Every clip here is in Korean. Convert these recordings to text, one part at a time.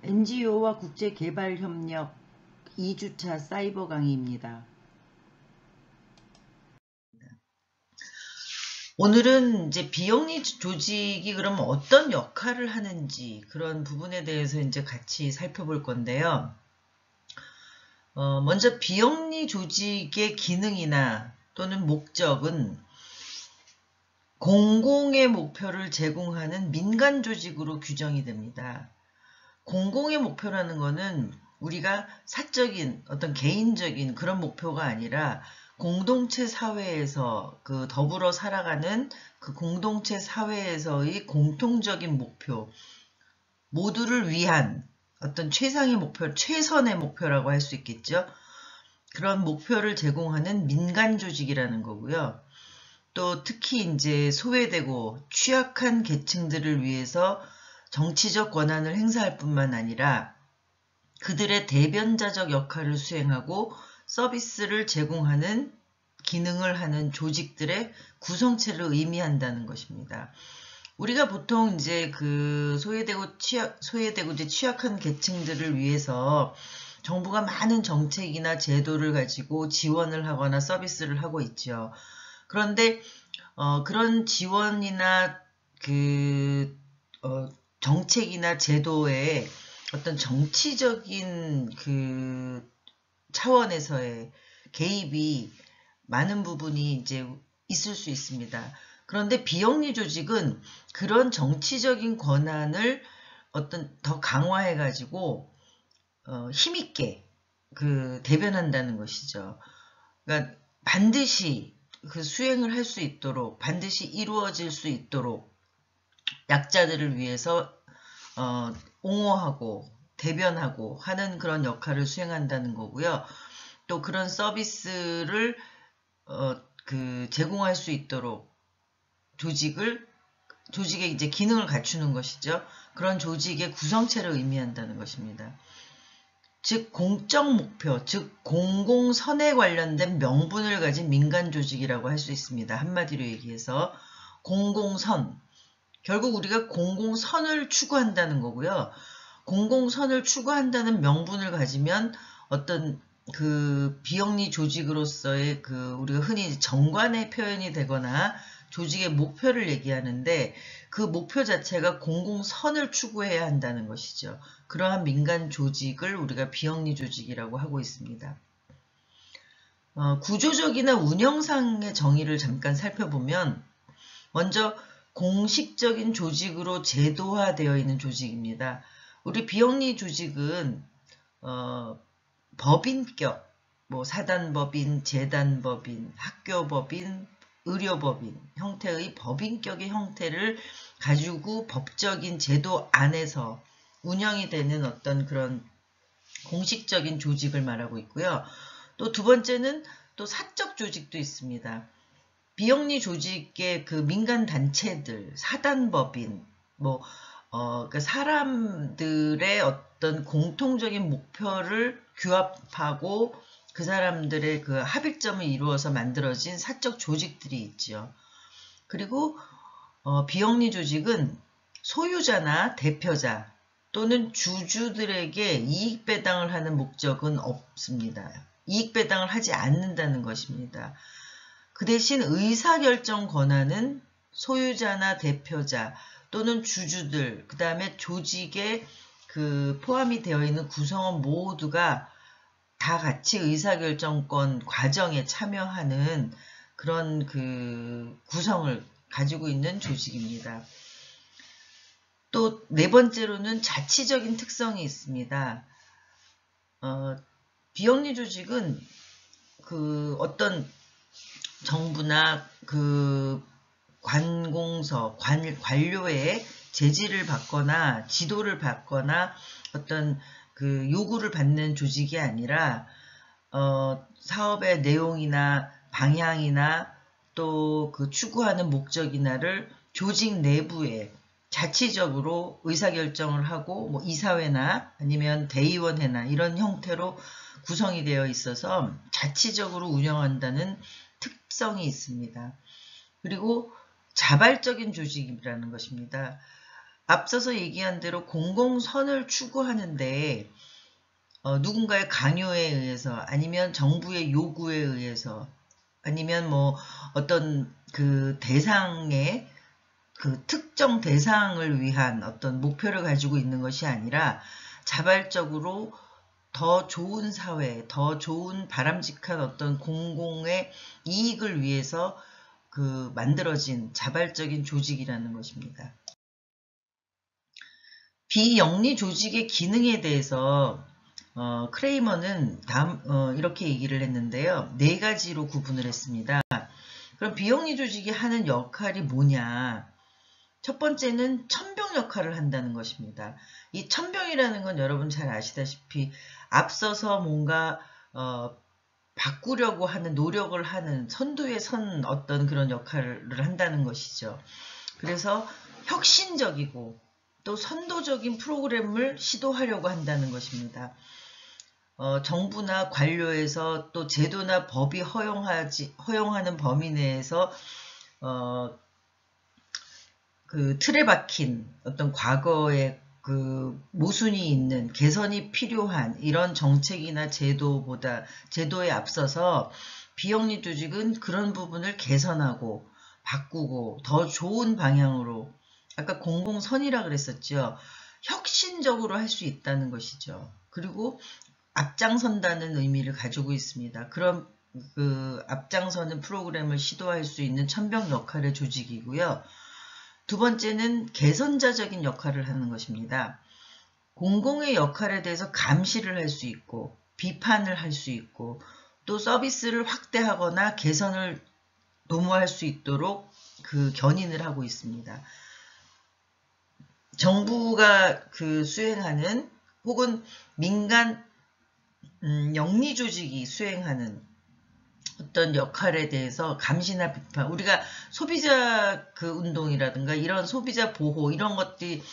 NGO와 국제개발협력 2주차 사이버 강의입니다. 오늘은 이제 비영리 조직이 그럼 어떤 역할을 하는지 그런 부분에 대해서 이제 같이 살펴볼 건데요. 먼저 비영리 조직의 기능이나 또는 목적은 공공의 목표를 제공하는 민간 조직으로 규정이 됩니다. 공공의 목표라는 거는 우리가 사적인 어떤 개인적인 그런 목표가 아니라 공동체 사회에서 그 더불어 살아가는 그 공동체 사회에서의 공통적인 목표, 모두를 위한 어떤 최상의 목표, 최선의 목표라고 할 수 있겠죠. 그런 목표를 제공하는 민간 조직이라는 거고요. 또 특히 이제 소외되고 취약한 계층들을 위해서 정치적 권한을 행사할 뿐만 아니라 그들의 대변자적 역할을 수행하고 서비스를 제공하는 기능을 하는 조직들의 구성체를 의미한다는 것입니다. 우리가 보통 이제 그 소외되고 이제 취약한 계층들을 위해서 정부가 많은 정책이나 제도를 가지고 지원을 하거나 서비스를 하고 있죠. 그런데 그런 지원이나 정책이나 제도에 어떤 정치적인 그 차원에서의 개입이 많은 부분이 이제 있을 수 있습니다. 그런데 비영리 조직은 그런 정치적인 권한을 어떤 더 강화해가지고 힘있게 그 대변한다는 것이죠. 그러니까 반드시 그 수행을 할 수 있도록, 반드시 이루어질 수 있도록 약자들을 위해서 옹호하고 대변하고 하는 그런 역할을 수행한다는 거고요. 또 그런 서비스를 제공할 수 있도록 조직의 이제 기능을 갖추는 것이죠. 그런 조직의 구성체를 의미한다는 것입니다. 즉 공적 목표, 즉 공공선에 관련된 명분을 가진 민간 조직이라고 할 수 있습니다. 한마디로 얘기해서 공공선, 결국 우리가 공공선을 추구한다는 거고요. 공공선을 추구한다는 명분을 가지면 어떤 그 비영리 조직으로서의 그 우리가 흔히 정관의 표현이 되거나 조직의 목표를 얘기하는데 그 목표 자체가 공공선을 추구해야 한다는 것이죠. 그러한 민간 조직을 우리가 비영리 조직이라고 하고 있습니다. 구조적이나 운영상의 정의를 잠깐 살펴보면 먼저 공식적인 조직으로 제도화되어 있는 조직입니다. 우리 비영리 조직은 법인격, 뭐 사단법인, 재단법인, 학교법인, 의료법인 형태의 법인격의 형태를 가지고 법적인 제도 안에서 운영이 되는 어떤 그런 공식적인 조직을 말하고 있고요. 또 두 번째는 또 사적 조직도 있습니다. 비영리 조직의 그 민간 단체들, 사단법인, 그러니까 사람들의 어떤 공통적인 목표를 규합하고 그 사람들의 그 합일점을 이루어서 만들어진 사적 조직들이 있죠. 그리고 비영리 조직은 소유자나 대표자 또는 주주들에게 이익 배당을 하는 목적은 없습니다. 이익 배당을 하지 않는다는 것입니다. 그 대신 의사결정 권한은 소유자나 대표자 또는 주주들, 그 다음에 조직에 그 포함이 되어 있는 구성원 모두가 다 같이 의사결정권 과정에 참여하는 그런 그 구성을 가지고 있는 조직입니다. 또 네 번째로는 자치적인 특성이 있습니다. 비영리 조직은 그 어떤 정부나 그 관료의 제지를 받거나 지도를 받거나 어떤 그 요구를 받는 조직이 아니라 사업의 내용이나 방향이나 또 그 추구하는 목적이나를 조직 내부에 자치적으로 의사결정을 하고 뭐 이사회나 아니면 대의원회나 이런 형태로 구성이 되어 있어서 자치적으로 운영한다는 특성이 있습니다. 그리고 자발적인 조직이라는 것입니다. 앞서서 얘기한 대로 공공선을 추구하는데 누군가의 강요에 의해서 아니면 정부의 요구에 의해서 아니면 뭐 어떤 그 대상의 그 특정 대상을 위한 어떤 목표를 가지고 있는 것이 아니라 자발적으로 더 좋은 사회, 더 좋은 바람직한 어떤 공공의 이익을 위해서 그 만들어진 자발적인 조직이라는 것입니다. 비영리 조직의 기능에 대해서 크레이머는 이렇게 얘기를 했는데요. 4가지로 구분을 했습니다. 그럼 비영리 조직이 하는 역할이 뭐냐? 첫 번째는 천병 역할을 한다는 것입니다. 이 천병이라는 건 여러분 잘 아시다시피 앞서서 뭔가 바꾸려고 하는 노력을 하는 선두에 선 어떤 그런 역할을 한다는 것이죠. 그래서 혁신적이고 또 선도적인 프로그램을 시도하려고 한다는 것입니다. 정부나 관료에서 또 제도나 법이 허용하는 범위 내에서 그 틀에 박힌 어떤 과거의 그 모순이 있는 개선이 필요한 이런 정책이나 제도에 앞서서 비영리 조직은 그런 부분을 개선하고 바꾸고 더 좋은 방향으로 아까 공공선이라 그랬었죠. 혁신적으로 할 수 있다는 것이죠. 그리고 앞장선다는 의미를 가지고 있습니다. 그런 그 앞장서는 프로그램을 시도할 수 있는 천병 역할의 조직이고요. 두 번째는 개선자적인 역할을 하는 것입니다. 공공의 역할에 대해서 감시를 할 수 있고 비판을 할 수 있고 또 서비스를 확대하거나 개선을 도모할 수 있도록 그 견인을 하고 있습니다. 정부가 그 수행하는 혹은 민간 영리 조직이 수행하는 어떤 역할에 대해서 감시나 비판, 우리가 소비자 그 운동이라든가 이런 소비자 보호 이런 것들이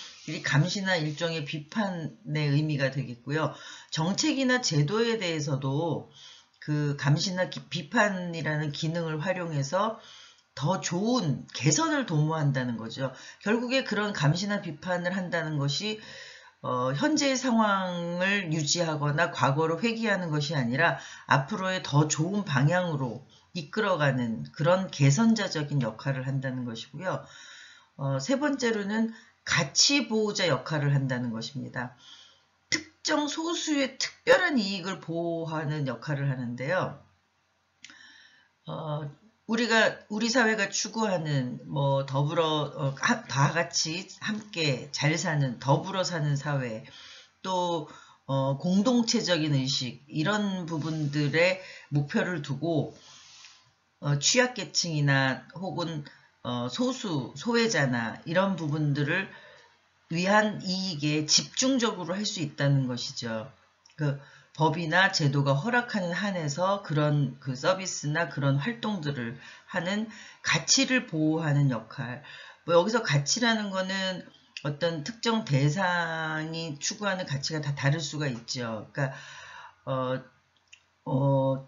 감시나 일종의 비판의 의미가 되겠고요. 정책이나 제도에 대해서도 그 감시나 비판이라는 기능을 활용해서 더 좋은 개선을 도모한다는 거죠. 결국에 그런 감시나 비판을 한다는 것이 현재의 상황을 유지하거나 과거로 회귀하는 것이 아니라 앞으로의 더 좋은 방향으로 이끌어가는 그런 개선자적인 역할을 한다는 것이고요. 세 번째로는 가치 보호자 역할을 한다는 것입니다. 특정 소수의 특별한 이익을 보호하는 역할을 하는데요. 우리 사회가 추구하는 뭐 더불어 다 같이 함께 잘 사는 더불어 사는 사회 또 공동체적인 의식 이런 부분들의 목표를 두고 취약계층이나 혹은 소외자나 이런 부분들을 위한 이익에 집중적으로 할 수 있다는 것이죠. 그 법이나 제도가 허락하는 한에서 그런 그 서비스나 그런 활동들을 하는 가치를 보호하는 역할. 뭐 여기서 가치라는 거는 어떤 특정 대상이 추구하는 가치가 다 다를 수가 있죠. 그러니까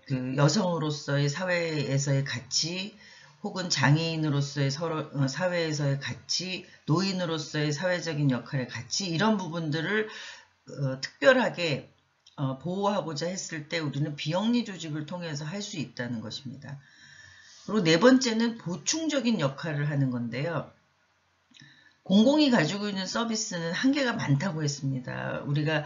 그 여성으로서의 사회에서의 가치, 혹은 장애인으로서의 사회에서의 가치, 노인으로서의 사회적인 역할의 가치 이런 부분들을 특별하게 보호하고자 했을 때 우리는 비영리 조직을 통해서 할 수 있다는 것입니다. 그리고 네 번째는 보충적인 역할을 하는 건데요. 공공이 가지고 있는 서비스는 한계가 많다고 했습니다. 우리가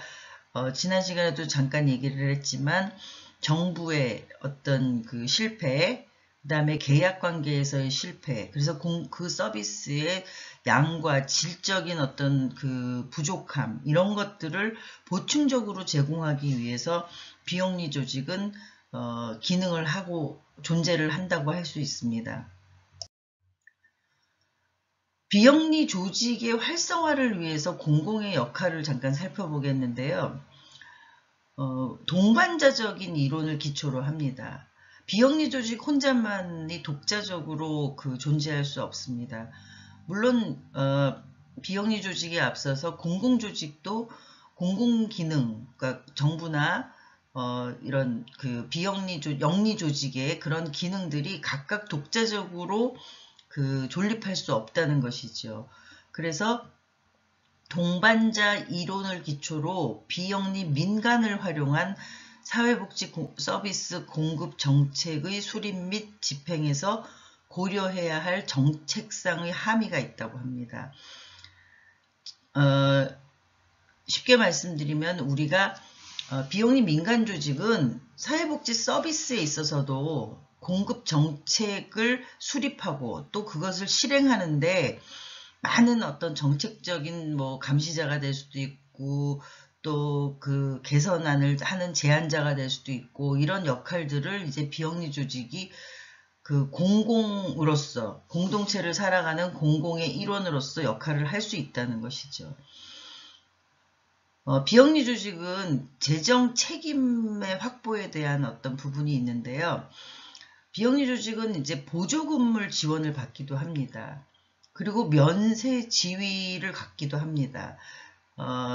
지난 시간에도 잠깐 얘기를 했지만 정부의 어떤 그 실패, 그 다음에 계약관계에서의 실패, 그래서 그 서비스의 양과 질적인 어떤 그 부족함, 이런 것들을 보충적으로 제공하기 위해서 비영리 조직은 기능을 하고 존재를 한다고 할 수 있습니다. 비영리 조직의 활성화를 위해서 공공의 역할을 잠깐 살펴보겠는데요. 동반자적인 이론을 기초로 합니다. 비영리 조직 혼자만이 독자적으로 존재할 수 없습니다. 물론 비영리 조직에 앞서서 공공조직도 공공기능, 그러니까 정부나 이런 그 영리 조직의 그런 기능들이 각각 독자적으로 존립할 수 없다는 것이죠. 그래서 동반자 이론을 기초로 비영리 민간을 활용한 사회복지 서비스 공급 정책의 수립 및 집행에서 고려해야 할 정책상의 함의가 있다고 합니다. 쉽게 말씀드리면 우리가 비영리 민간 조직은 사회복지 서비스에 있어서도 공급 정책을 수립하고 또 그것을 실행하는데 많은 어떤 정책적인 뭐 감시자가 될 수도 있고 또 그 개선안을 하는 제안자가 될 수도 있고 이런 역할들을 이제 비영리 조직이 그 공공으로서 공동체를 살아가는 공공의 일원으로서 역할을 할 수 있다는 것이죠. 비영리 조직은 재정 책임의 확보에 대한 어떤 부분이 있는데요. 비영리 조직은 이제 보조금물 지원을 받기도 합니다. 그리고 면세 지위를 갖기도 합니다.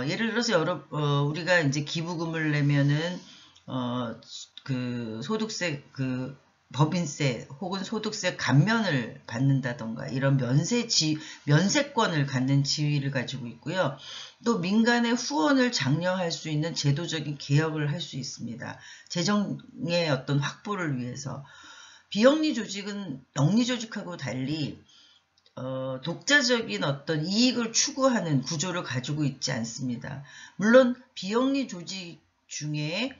예를 들어서 우리가 이제 기부금을 내면은 그 소득세 법인세 혹은 소득세 감면을 받는다던가 이런 면세권을 갖는 지위를 가지고 있고요. 또 민간의 후원을 장려할 수 있는 제도적인 개혁을 할 수 있습니다. 재정의 어떤 확보를 위해서. 비영리 조직은 영리 조직하고 달리 독자적인 어떤 이익을 추구하는 구조를 가지고 있지 않습니다. 물론 비영리 조직 중에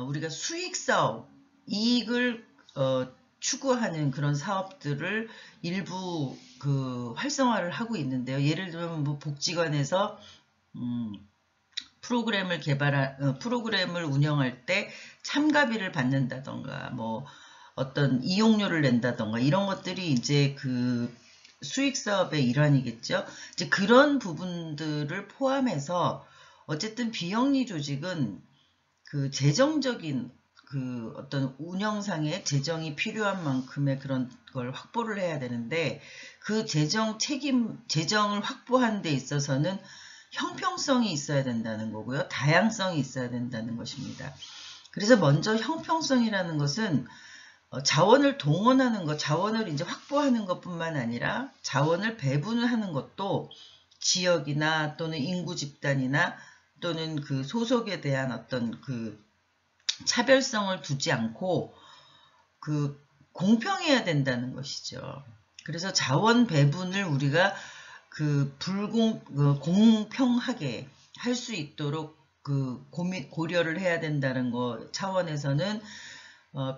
우리가 수익사업, 이익을 추구하는 그런 사업들을 일부 활성화를 하고 있는데요. 예를 들면 뭐 복지관에서 프로그램을 운영할 때 참가비를 받는다던가 뭐 어떤 이용료를 낸다던가 이런 것들이 이제 그 수익 사업의 일환이겠죠. 이제 그런 부분들을 포함해서 어쨌든 비영리 조직은 그 재정적인 그 어떤 운영상의 재정이 필요한 만큼의 그런 걸 확보를 해야 되는데 그 재정을 확보하는 데 있어서는 형평성이 있어야 된다는 거고요. 다양성이 있어야 된다는 것입니다. 그래서 먼저 형평성이라는 것은 자원을 동원하는 것, 자원을 이제 확보하는 것뿐만 아니라 자원을 배분을 하는 것도 지역이나 또는 인구 집단이나 또는 그 소속에 대한 어떤 그 차별성을 두지 않고 그 공평해야 된다는 것이죠. 그래서 자원 배분을 우리가 공평하게 할 수 있도록 고려를 해야 된다는 것 차원에서는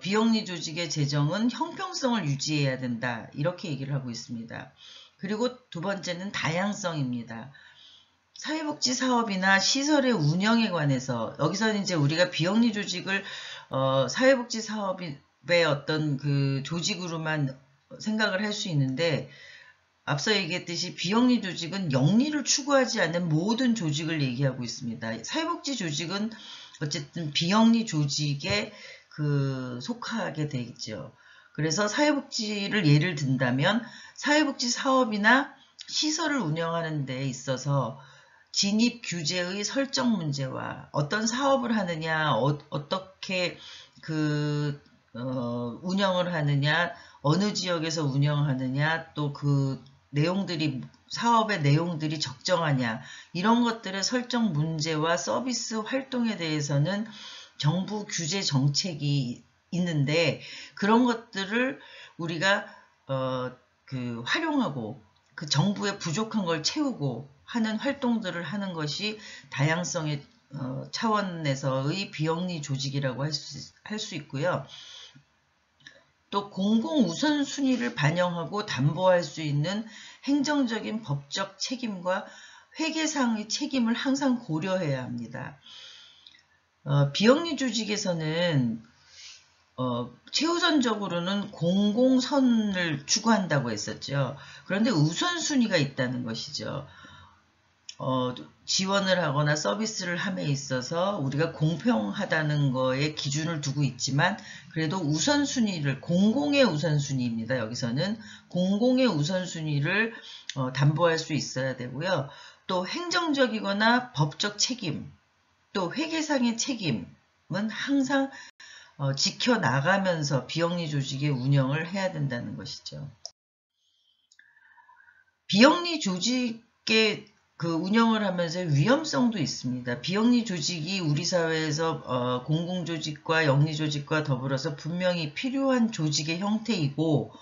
비영리 조직의 재정은 형평성을 유지해야 된다. 이렇게 얘기를 하고 있습니다. 그리고 두 번째는 다양성입니다. 사회복지 사업이나 시설의 운영에 관해서 여기서는 이제 우리가 비영리 조직을 사회복지 사업의 어떤 그 조직으로만 생각을 할 수 있는데 앞서 얘기했듯이 비영리 조직은 영리를 추구하지 않는 모든 조직을 얘기하고 있습니다. 사회복지 조직은 어쨌든 비영리 조직에 속하게 되겠죠. 그래서 사회복지를 예를 든다면 사회복지 사업이나 시설을 운영하는 데 있어서 진입 규제의 설정 문제와 어떤 사업을 하느냐, 어떻게 운영을 하느냐, 어느 지역에서 운영하느냐, 또 사업의 내용들이 적정하냐, 이런 것들의 설정 문제와 서비스 활동에 대해서는 정부 규제 정책이 있는데 그런 것들을 우리가 활용하고 그 정부의 부족한 걸 채우고 하는 활동들을 하는 것이 다양성의 차원에서의 비영리 조직이라고 할 수 있고요. 또 공공 우선순위를 반영하고 담보할 수 있는 행정적인 법적 책임과 회계상의 책임을 항상 고려해야 합니다. 비영리 조직에서는 최우선적으로는 공공선을 추구한다고 했었죠. 그런데 우선순위가 있다는 것이죠. 지원을 하거나 서비스를 함에 있어서 우리가 공평하다는 거에 기준을 두고 있지만 그래도 우선순위를 공공의 우선순위입니다. 여기서는 공공의 우선순위를 담보할 수 있어야 되고요. 또 행정적이거나 법적 책임 또 회계상의 책임은 항상 지켜나가면서 비영리 조직의 운영을 해야 된다는 것이죠. 비영리 조직의 그 운영을 하면서 위험성도 있습니다. 비영리 조직이 우리 사회에서 공공조직과 영리조직과 더불어서 분명히 필요한 조직의 형태이고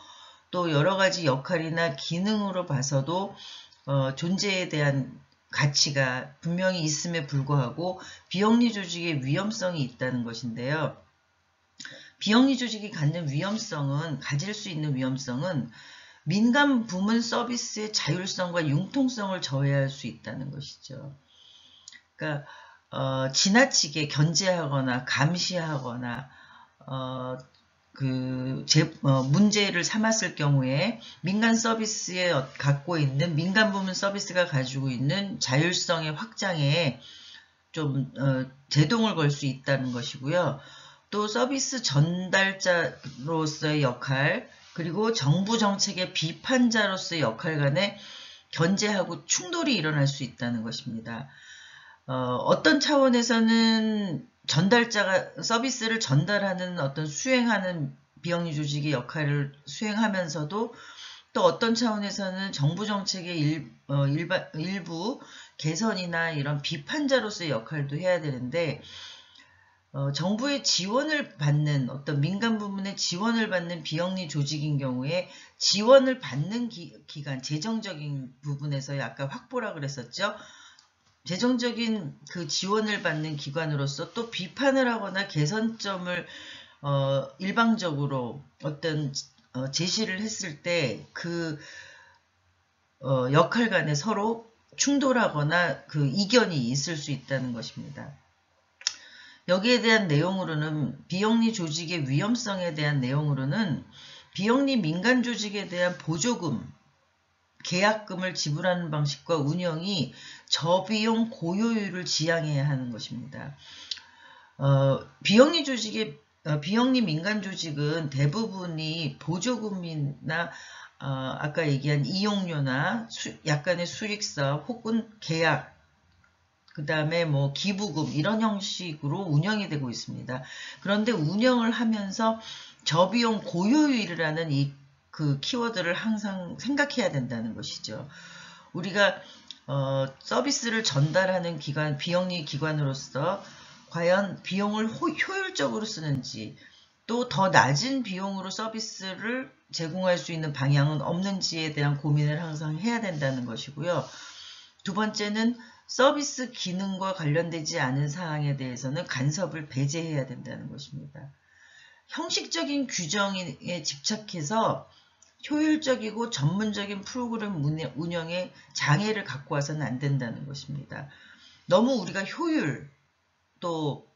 또 여러 가지 역할이나 기능으로 봐서도 존재에 대한 가치가 분명히 있음에 불구하고 비영리 조직의 위험성이 있다는 것인데요. 비영리 조직이 가질 수 있는 위험성은 민간 부문 서비스의 자율성과 융통성을 저해할 수 있다는 것이죠. 그러니까 지나치게 견제하거나 감시하거나 문제를 삼았을 경우에 민간 서비스에 갖고 있는 민간 부문 서비스가 가지고 있는 자율성의 확장에 좀 제동을 걸 수 있다는 것이고요. 또 서비스 전달자로서의 역할, 그리고 정부 정책의 비판자로서의 역할 간에 견제하고 충돌이 일어날 수 있다는 것입니다. 어떤 차원에서는 서비스를 전달하는 수행하는 비영리 조직의 역할을 수행하면서도 또 어떤 차원에서는 정부 정책의 일부 개선이나 이런 비판자로서의 역할도 해야 되는데, 정부의 지원을 받는 민간 부문의 지원을 받는 비영리 조직인 경우에 지원을 받는 기간, 재정적인 부분에서 아까 확보라 그랬었죠. 재정적인 그 지원을 받는 기관으로서 또 비판을 하거나 개선점을 일방적으로 제시를 했을 때 그 역할 간에 서로 충돌하거나 그 이견이 있을 수 있다는 것입니다. 여기에 대한 내용으로는 비영리 조직의 위험성에 대한 내용으로는 비영리 민간 조직에 대한 보조금, 계약금을 지불하는 방식과 운영이 저비용 고효율을 지향해야 하는 것입니다. 비영리 민간 조직은 대부분이 보조금이나 아까 얘기한 이용료나 약간의 수익사 혹은 계약, 그 다음에 기부금 이런 형식으로 운영이 되고 있습니다. 그런데 운영을 하면서 저비용 고효율이라는 그 키워드를 항상 생각해야 된다는 것이죠. 우리가 서비스를 전달하는 비영리 기관으로서 과연 비용을 효율적으로 쓰는지, 또 더 낮은 비용으로 서비스를 제공할 수 있는 방향은 없는지에 대한 고민을 항상 해야 된다는 것이고요. 두 번째는 서비스 기능과 관련되지 않은 사항에 대해서는 간섭을 배제해야 된다는 것입니다. 형식적인 규정에 집착해서 효율적이고 전문적인 프로그램 운영에 장애를 갖고 와서는 안 된다는 것입니다. 너무 우리가 효율, 또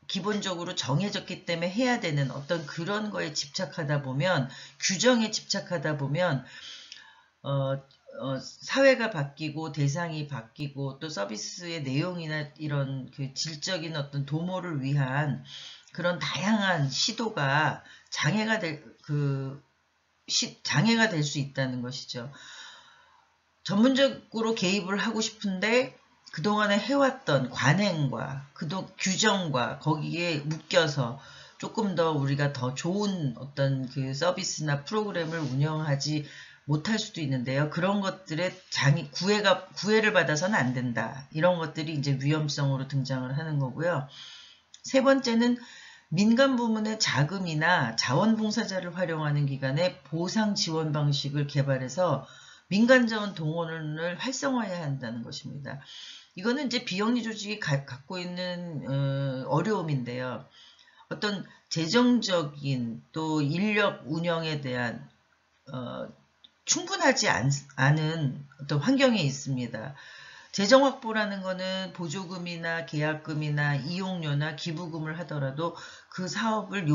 기본적으로 정해졌기 때문에 해야 되는 그런 거에 집착하다 보면, 규정에 집착하다 보면 사회가 바뀌고 대상이 바뀌고 또 서비스의 내용이나 이런 그 질적인 도모를 위한 그런 다양한 시도가 장애가 될 수 있다는 것이죠. 전문적으로 개입을 하고 싶은데 그동안에 해왔던 관행과 규정과 거기에 묶여서 조금 더 우리가 더 좋은 그 서비스나 프로그램을 운영하지 못할 수도 있는데요. 그런 것들에 구애를 받아서는 안 된다. 이런 것들이 이제 위험성으로 등장을 하는 거고요. 세 번째는 민간 부문의 자금이나 자원봉사자를 활용하는 기관의 보상 지원 방식을 개발해서 민간 자원 동원을 활성화해야 한다는 것입니다. 이거는 이제 비영리 조직이 갖고 있는 어려움인데요. 재정적인 또 인력 운영에 대한 충분하지 않은 환경에 있습니다. 재정 확보라는 거는 보조금이나 계약금이나 이용료나 기부금을 하더라도 그 사업을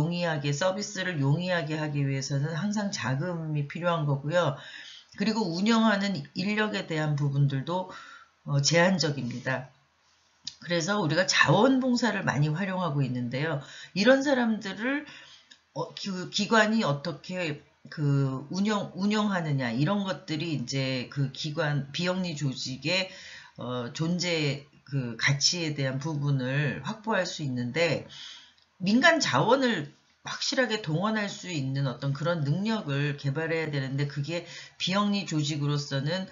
서비스를 용이하게 하기 위해서는 항상 자금이 필요한 거고요. 그리고 운영하는 인력에 대한 부분들도 제한적입니다. 그래서 우리가 자원봉사를 많이 활용하고 있는데요. 이런 사람들을 그 기관이 어떻게 운영하느냐, 이런 것들이 이제 그 비영리 조직의 존재 가치에 대한 부분을 확보할 수 있는데, 민간 자원을 확실하게 동원할 수 있는 그런 능력을 개발해야 되는데, 그게 비영리 조직으로서는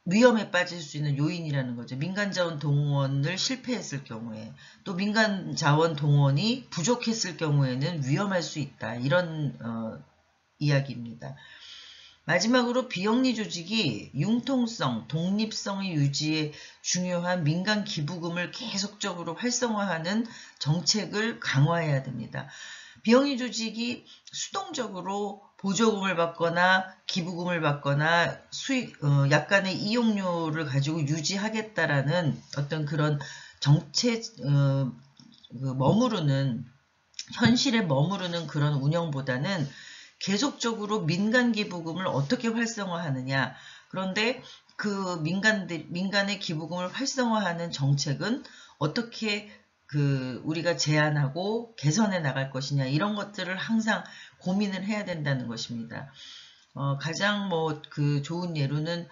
위험에 빠질 수 있는 요인이라는 거죠. 민간자원 동원을 실패했을 경우에, 또 민간자원 동원이 부족했을 경우에는 위험할 수 있다. 이런 이야기입니다. 마지막으로 비영리 조직이 융통성, 독립성의 유지에 중요한 민간 기부금을 계속적으로 활성화하는 정책을 강화해야 됩니다. 비영리 조직이 수동적으로 보조금을 받거나 기부금을 받거나 수익, 약간의 이용료를 가지고 유지하겠다라는 어떤 그런 정책, 머무르는, 현실에 머무르는 그런 운영보다는 계속적으로 민간 기부금을 어떻게 활성화하느냐. 그런데 그 민간의 기부금을 활성화하는 정책은 어떻게 우리가 제안하고 개선해 나갈 것이냐. 이런 것들을 항상 고민을 해야 된다는 것입니다. 가장 좋은 예로는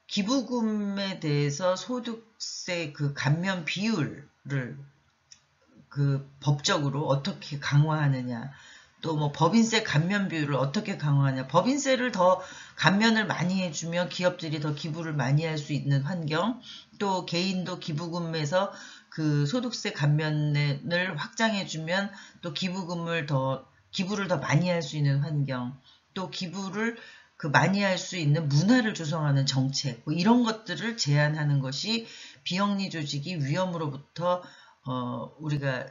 기부금에 대해서 소득세 감면 비율을 법적으로 어떻게 강화하느냐. 또 법인세 감면 비율을 어떻게 강화하냐. 법인세를 더 감면을 많이 해주면 기업들이 더 기부를 많이 할 수 있는 환경, 또 개인도 기부금에서 소득세 감면을 확장해주면 또 기부를 더 많이 할 수 있는 환경, 또 기부를 많이 할 수 있는 문화를 조성하는 정책, 이런 것들을 제안하는 것이 비영리 조직이 위험으로부터 우리가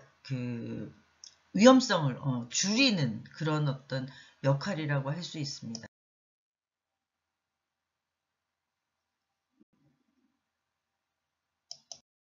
위험성을 줄이는 그런 어떤 역할이라고 할 수 있습니다.